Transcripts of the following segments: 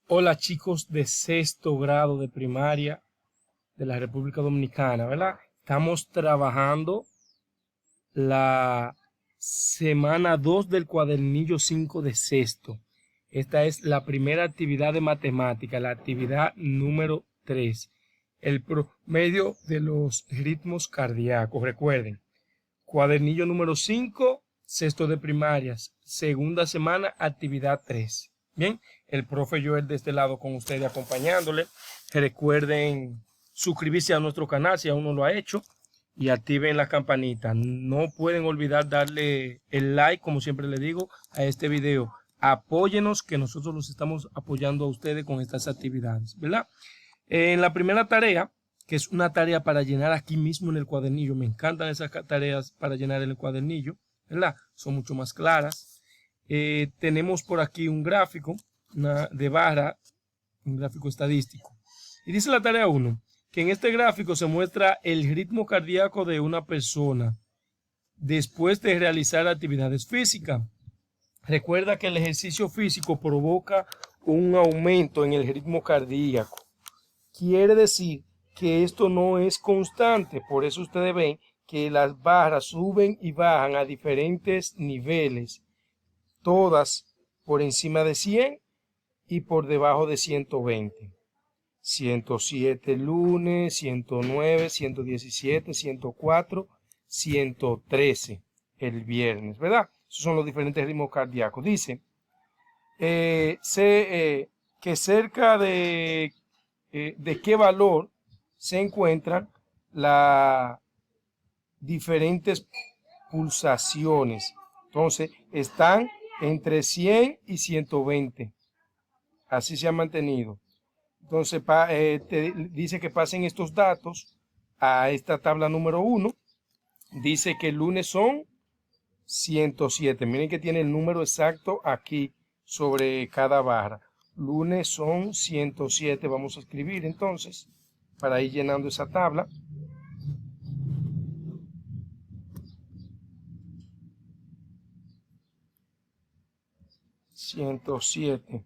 Hola chicos de sexto grado de primaria de la República Dominicana, ¿verdad? Estamos trabajando la semana 2 del cuadernillo 5 de sexto. Esta es la primera actividad de matemática, la actividad número 3. El promedio de los ritmos cardíacos. Recuerden, cuadernillo número 5, sexto de primarias, segunda semana, actividad 3. Bien, el profe Joel de este lado con ustedes acompañándole. Recuerden suscribirse a nuestro canal si aún no lo ha hecho y activen la campanita. No pueden olvidar darle el like, como siempre les digo, a este video. Apóyenos, que nosotros los estamos apoyando a ustedes con estas actividades, ¿verdad? En la primera tarea, que es una tarea para llenar aquí mismo en el cuadernillo. Me encantan esas tareas para llenar en el cuadernillo, ¿verdad? Son mucho más claras. Tenemos por aquí un gráfico de barra, un gráfico estadístico. Y dice la tarea 1, que en este gráfico se muestra el ritmo cardíaco de una persona después de realizar actividades físicas. Recuerda que el ejercicio físico provoca un aumento en el ritmo cardíaco. Quiere decir que esto no es constante, por eso ustedes ven que las barras suben y bajan a diferentes niveles, todas por encima de 100 y por debajo de 120. 107 el lunes, 109, 117, 104, 113 el viernes, ¿verdad? Esos son los diferentes ritmos cardíacos. Dice que cerca de qué valor se encuentran las diferentes pulsaciones. Entonces, están entre 100 y 120. Así se ha mantenido. Entonces, te dice que pasen estos datos a esta tabla número 1. Dice que el lunes son 107. Miren que tiene el número exacto aquí sobre cada barra. Lunes son 107. Vamos a escribir entonces para ir llenando esa tabla. $107.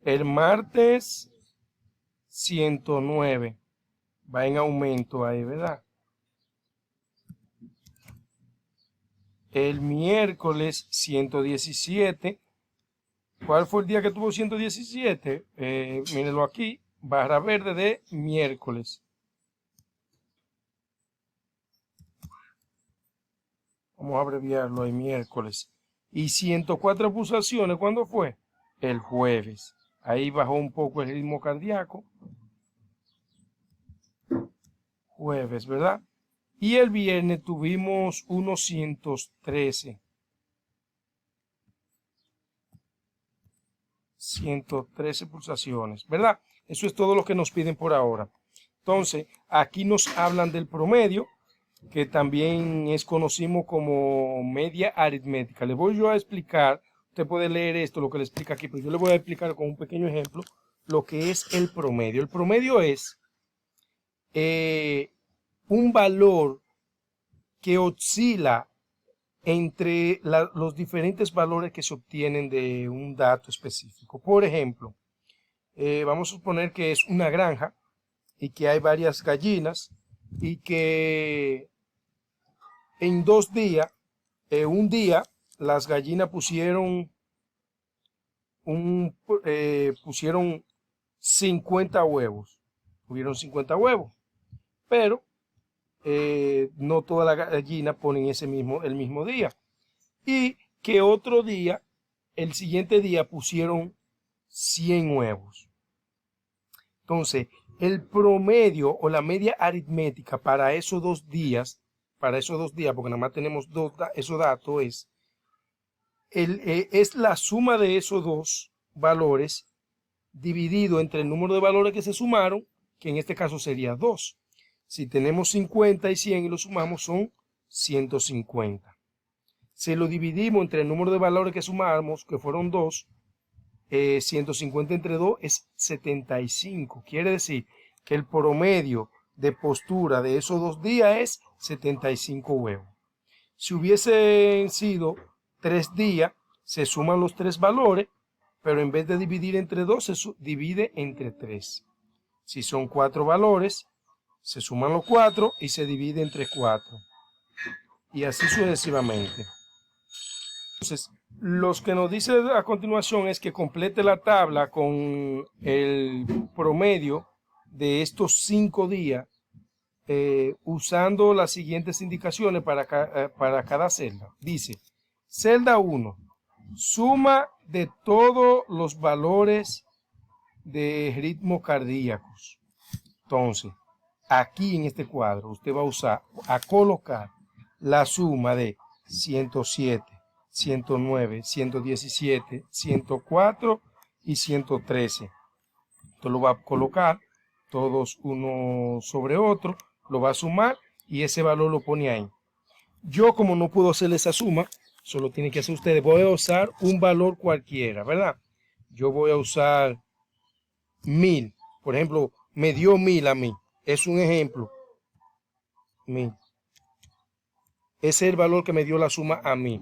El martes 109. Va en aumento ahí, ¿verdad? El miércoles 117. ¿Cuál fue el día que tuvo 117? Mírenlo aquí, barra verde de miércoles. Vamos a abreviarlo ahí, miércoles. Y 104 pulsaciones, ¿cuándo fue? El jueves. Ahí bajó un poco el ritmo cardíaco. Jueves, ¿verdad? Y el viernes tuvimos unos 113. 113 pulsaciones, ¿verdad? Eso es todo lo que nos piden por ahora. Entonces, aquí nos hablan del promedio, que también es conocido como media aritmética. Le voy yo a explicar, usted puede leer esto, lo que le explica aquí, pero yo le voy a explicar con un pequeño ejemplo lo que es el promedio. El promedio es un valor que oscila entre los diferentes valores que se obtienen de un dato específico. Por ejemplo, vamos a suponer que es una granja y que hay varias gallinas y que en 2 días, un día, las gallinas pusieron 50 huevos. Hubieron 50 huevos, pero no todas las gallinas ponen el mismo día. Y que otro día, el siguiente día, pusieron 100 huevos. Entonces, el promedio o la media aritmética para esos 2 días, porque nada más tenemos esos datos, es la suma de esos dos valores dividido entre el número de valores que se sumaron, que en este caso sería 2. Si tenemos 50 y 100 y lo sumamos son 150. Si lo dividimos entre el número de valores que sumamos, que fueron 2, 150 entre 2 es 75. Quiere decir que el promedio de postura de esos 2 días es 75 huevos. Si hubiesen sido 3 días, se suman los 3 valores pero en vez de dividir entre 2, se divide entre 3. Si son 4 valores, se suman los 4 y se divide entre 4. Y así sucesivamente. Entonces, lo que nos dice a continuación es que complete la tabla con el promedio de estos 5 días usando las siguientes indicaciones para cada celda. Dice, celda 1, suma de todos los valores de ritmo cardíacos. Entonces, aquí en este cuadro usted va a colocar la suma de 107, 109, 117, 104 y 113. Entonces lo va a colocar todos uno sobre otro, lo va a sumar y ese valor lo pone ahí. Yo, como no puedo hacer esa suma, solo tienen que hacer ustedes. Voy a usar un valor cualquiera, ¿verdad? Yo voy a usar 1000. Por ejemplo, me dio 1000 a mí. Es un ejemplo. 1000. Ese es el valor que me dio la suma a mí.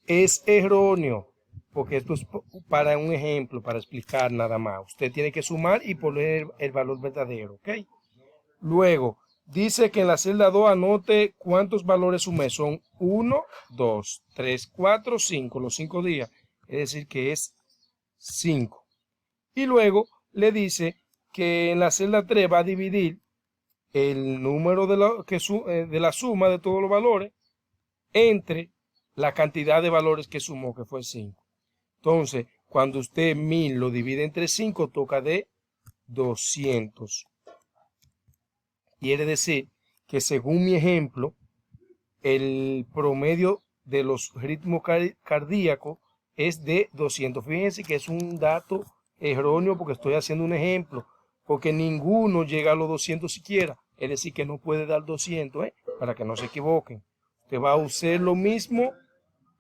Es erróneo, porque esto es para un ejemplo, para explicar nada más. Usted tiene que sumar y poner el valor verdadero, ¿ok? Luego, dice que en la celda 2 anote cuántos valores sumé. Son 1, 2, 3, 4, 5, los 5 días. Es decir, que es 5. Y luego le dice que en la celda 3 va a dividir el número de la suma de todos los valores entre la cantidad de valores que sumó, que fue 5. Entonces, cuando usted 1000 lo divide entre 5, toca de 200. Quiere decir que según mi ejemplo, el promedio de los ritmos cardíacos es de 200. Fíjense que es un dato erróneo porque estoy haciendo un ejemplo, porque ninguno llega a los 200 siquiera. Es decir, que no puede dar 200, para que no se equivoquen. Usted va a usar lo mismo,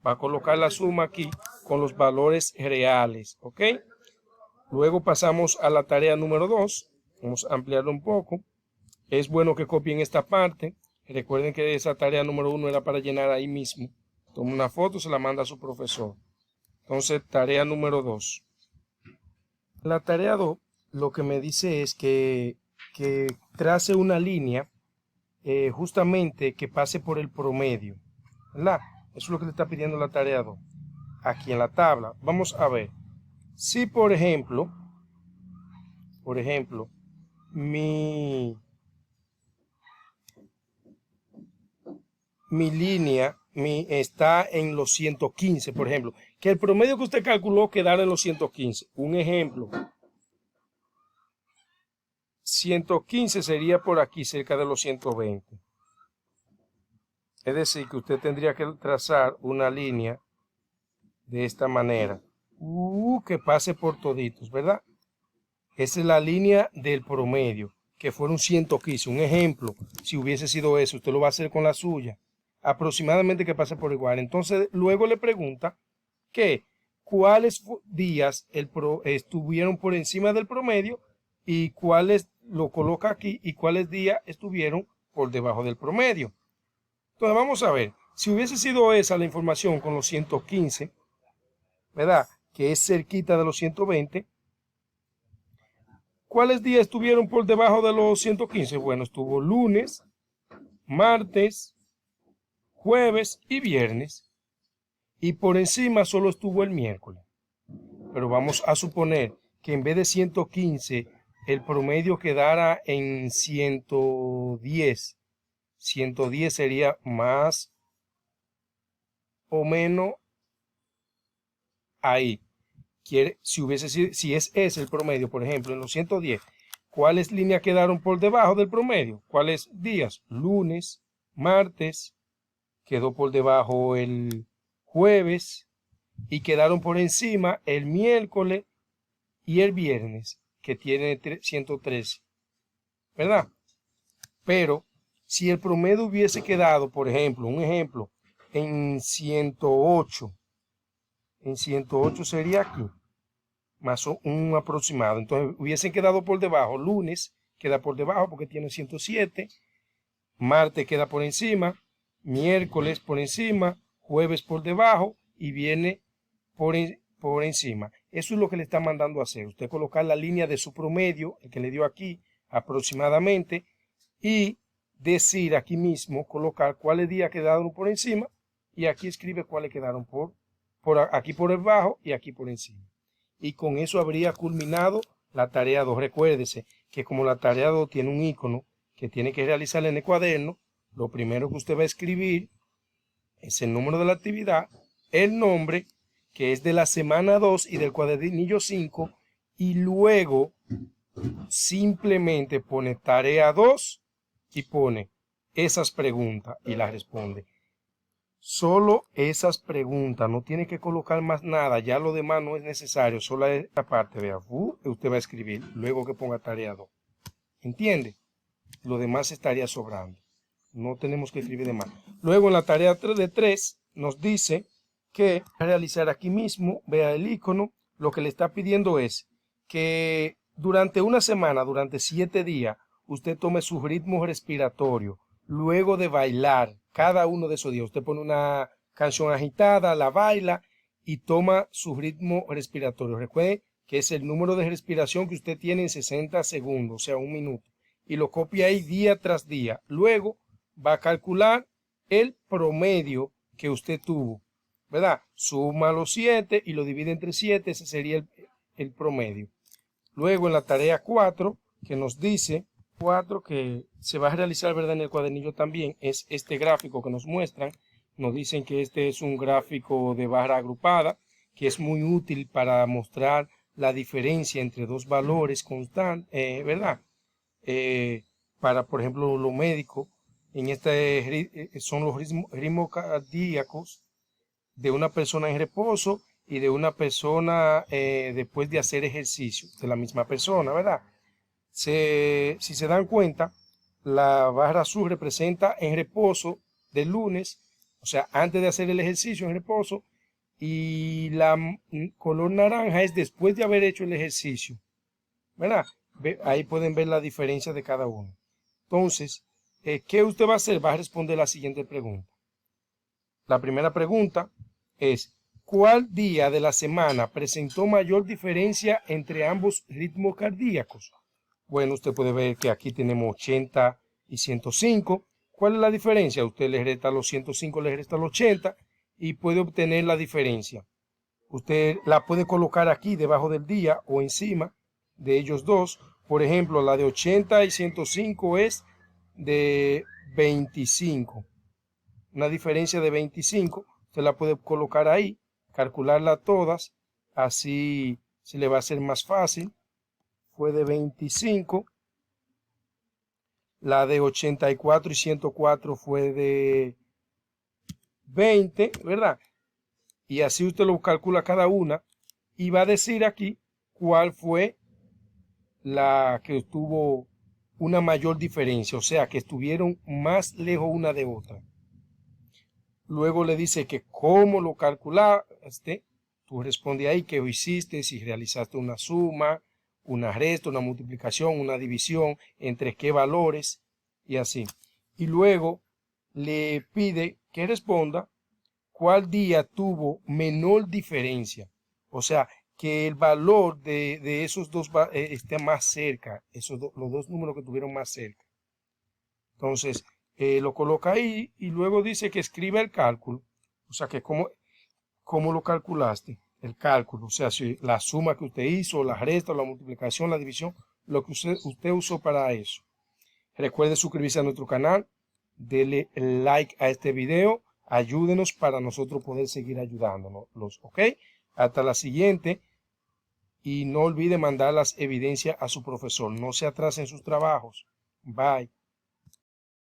va a colocar la suma aquí con los valores reales, ¿ok? Luego pasamos a la tarea número 2. Vamos a ampliarlo un poco. Es bueno que copien esta parte. Recuerden que esa tarea número 1 era para llenar ahí mismo. Toma una foto, se la manda a su profesor. Entonces, tarea número 2. La tarea 2 lo que me dice es que trace una línea justamente que pase por el promedio, ¿verdad? Eso es lo que le está pidiendo la tarea 2. Aquí en la tabla, vamos a ver. Si por ejemplo, mi línea está en los 115, por ejemplo, que el promedio que usted calculó quedara en los 115. Un ejemplo, 115 sería por aquí, cerca de los 120. Es decir, que usted tendría que trazar una línea de esta manera, que pase por toditos, ¿verdad? Esa es la línea del promedio, que fueron 115. Un ejemplo, si hubiese sido eso, usted lo va a hacer con la suya. Aproximadamente que pase por igual. Entonces, luego le pregunta que cuáles días estuvieron por encima del promedio y cuáles, lo coloca aquí, y cuáles días estuvieron por debajo del promedio. Entonces, vamos a ver. Si hubiese sido esa la información con los 115, ¿verdad? Que es cerquita de los 120. ¿Cuáles días estuvieron por debajo de los 115? Bueno, estuvo lunes, martes, jueves y viernes. Y por encima solo estuvo el miércoles. Pero vamos a suponer que en vez de 115, el promedio quedara en 110. 110 sería más o menos ahí. Si es ese el promedio, por ejemplo, en los 110, ¿cuáles líneas quedaron por debajo del promedio? ¿Cuáles días? Lunes, martes, quedó por debajo el jueves y quedaron por encima el miércoles y el viernes, que tiene 113, ¿verdad? Pero si el promedio hubiese quedado, por ejemplo, un ejemplo, en 108, en 108 sería aquí, más un aproximado. Entonces hubiesen quedado por debajo. Lunes queda por debajo porque tiene 107. Martes queda por encima. Miércoles por encima. Jueves por debajo. Y viene por encima. Eso es lo que le está mandando a hacer. Usted colocar la línea de su promedio, el que le dio aquí aproximadamente, y decir aquí mismo, colocar cuáles días quedaron por encima, y aquí escribe cuáles quedaron aquí por debajo y aquí por encima. Y con eso habría culminado la tarea 2. Recuérdese que como la tarea 2 tiene un icono que tiene que realizar en el cuaderno, lo primero que usted va a escribir es el número de la actividad, el nombre, que es de la semana 2 y del cuadernillo 5, y luego simplemente pone tarea 2 y pone esas preguntas y las responde. Solo esas preguntas, no tiene que colocar más nada, ya lo demás no es necesario, solo esta parte, vea, usted va a escribir, luego que ponga tarea 2. ¿Entiende? Lo demás estaría sobrando. No tenemos que escribir de más. Luego en la tarea 3 de 3 nos dice que realizar aquí mismo, vea el icono, lo que le está pidiendo es que durante una semana, durante 7 días, usted tome su ritmo respiratorio. Luego de bailar, cada uno de esos días, usted pone una canción agitada, la baila y toma su ritmo respiratorio. Recuerde que es el número de respiración que usted tiene en 60 segundos, o sea, 1 minuto. Y lo copia ahí día tras día. Luego va a calcular el promedio que usted tuvo, ¿verdad? Suma los 7 y lo divide entre 7, ese sería el promedio. Luego en la tarea 4, que nos dice, 4 que se va a realizar, ¿verdad? En el cuadernillo también, es este gráfico que nos muestran. Nos dicen que este es un gráfico de barra agrupada, que es muy útil para mostrar la diferencia entre dos valores constantes, ¿verdad? Para, por ejemplo, lo médico, en son los ritmos cardíacos de una persona en reposo y de una persona después de hacer ejercicio, de la misma persona, ¿verdad? Si se dan cuenta, la barra azul representa en reposo del lunes, o sea, antes de hacer el ejercicio en reposo, y la color naranja es después de haber hecho el ejercicio, ¿verdad? Ahí pueden ver la diferencia de cada uno. Entonces, ¿qué usted va a hacer? Va a responder la siguiente pregunta. La primera pregunta es, ¿cuál día de la semana presentó mayor diferencia entre ambos ritmos cardíacos? Bueno, usted puede ver que aquí tenemos 80 y 105. ¿Cuál es la diferencia? Usted le resta los 105, le resta los 80 y puede obtener la diferencia. Usted la puede colocar aquí debajo del día o encima de ellos dos. Por ejemplo, la de 80 y 105 es de 25. Una diferencia de 25. Usted la puede colocar ahí, calcularla todas. Así se le va a hacer más fácil. Fue de 25. La de 84 y 104 fue de 20, ¿verdad? Y así usted lo calcula cada una y va a decir aquí cuál fue la que tuvo una mayor diferencia, o sea, que estuvieron más lejos una de otra. Luego le dice que cómo lo calculaste. Tú respondes ahí qué hiciste, si realizaste una suma, una resta, una multiplicación, una división, entre qué valores y así. Y luego le pide que responda cuál día tuvo menor diferencia. O sea, que el valor de esos dos esté más cerca, los dos números que tuvieron más cerca. Entonces, lo coloca ahí y luego dice que escriba el cálculo. O sea, que cómo lo calculaste, el cálculo. O sea, si la suma que usted hizo, la resta, la multiplicación, la división, lo que usted usó para eso. Recuerde suscribirse a nuestro canal, dele like a este video, ayúdenos para nosotros poder seguir ayudándonos, ¿ok? Hasta la siguiente y no olvide mandar las evidencias a su profesor. No se atrasen sus trabajos. Bye.